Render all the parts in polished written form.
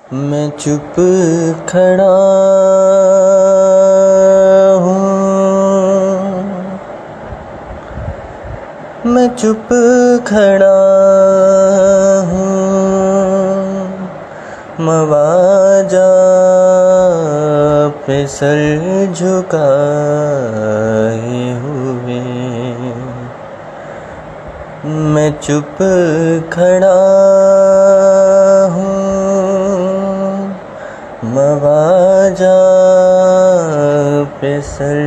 میں چپ کھڑا ہوں، میں چپ کھڑا ہوں، مواجہ پہ سر جھکائے ہوئے، میں چپ کھڑا ہوں، مواجہ پہ سر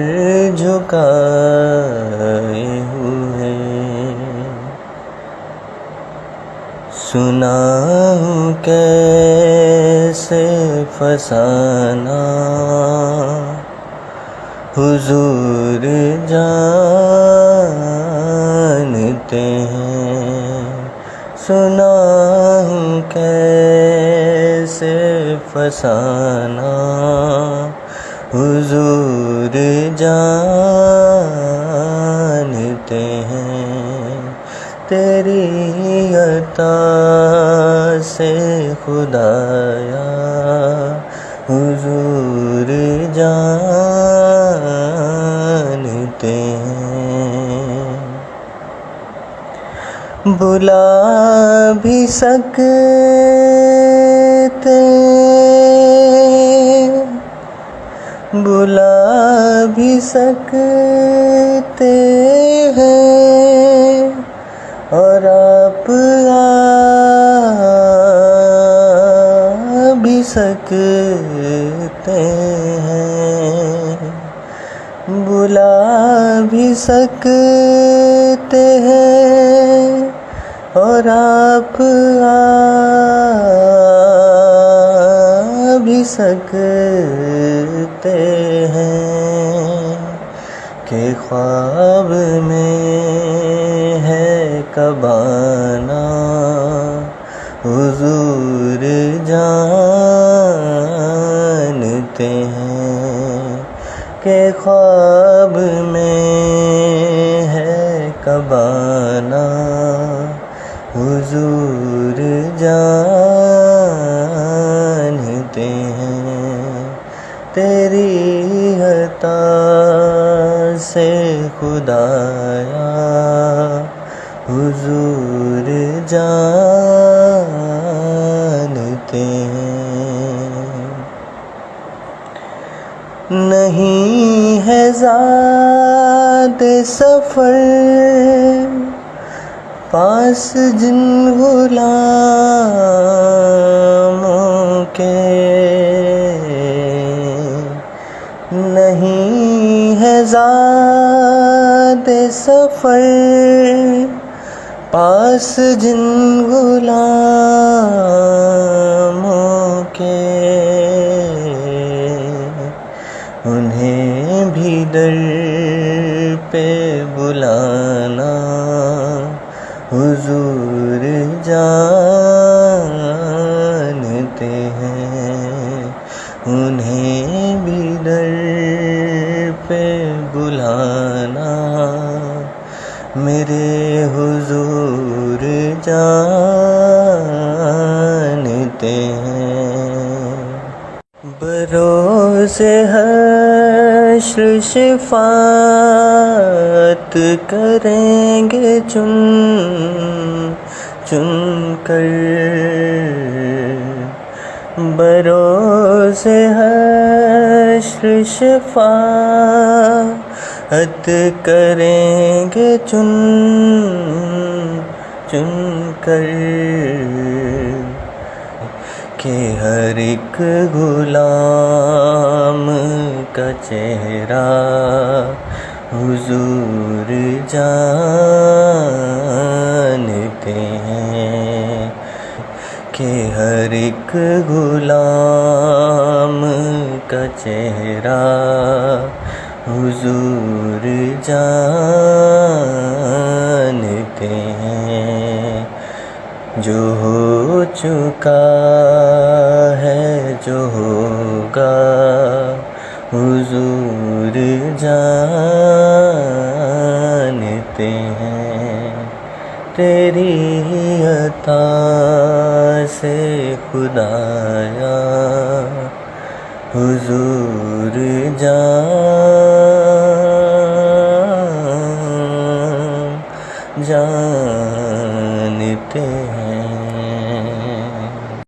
جھکائے ہوئے، سناؤں کیسے فسانہ حضور جانتے ہیں، سناؤں کیسے فسانہ حضور جانتے ہیں، تیری عطا سے خدایا حضور جانتے ہیں، بلا بھی سکتے، بلا بھی سکتے ہیں، اور آپ آ بھی سکتے ہیں، بلا بھی سکتے ہیں، اور آپ آ بھی سکتے ہیں، کہ خواب میں ہے کب آنا حضور جانتے ہیں، کہ خواب میں ہے کب آنا حضور جانتے ہیں، تیری عطا سے خدایا حضور جانتے ہیں، نہیں ہے زاد سفر پاس جن غلاموں کے، نہیں ہے زاد سفر پاس جن غلاموں کے، انہیں بھی در پہ بلانا حضور جانتے ہیں، انہیں بھی در پہ بلانا میرے حضور جانتے ہیں، بروز حشر شفاعت کریں گے چن چن کر، بروز حشر شفاعت کریں گے چن چن کر، کہ ہر ایک غلام کا چہرہ حضور جانتے ہیں، کہ ہر ایک غلام کا چہرہ حضور جانتے ہیں، جو ہو چکا ہے جو ہوگا حضور جانتے ہیں، تیری عطا سے خدایا حضور جانتے ہیں.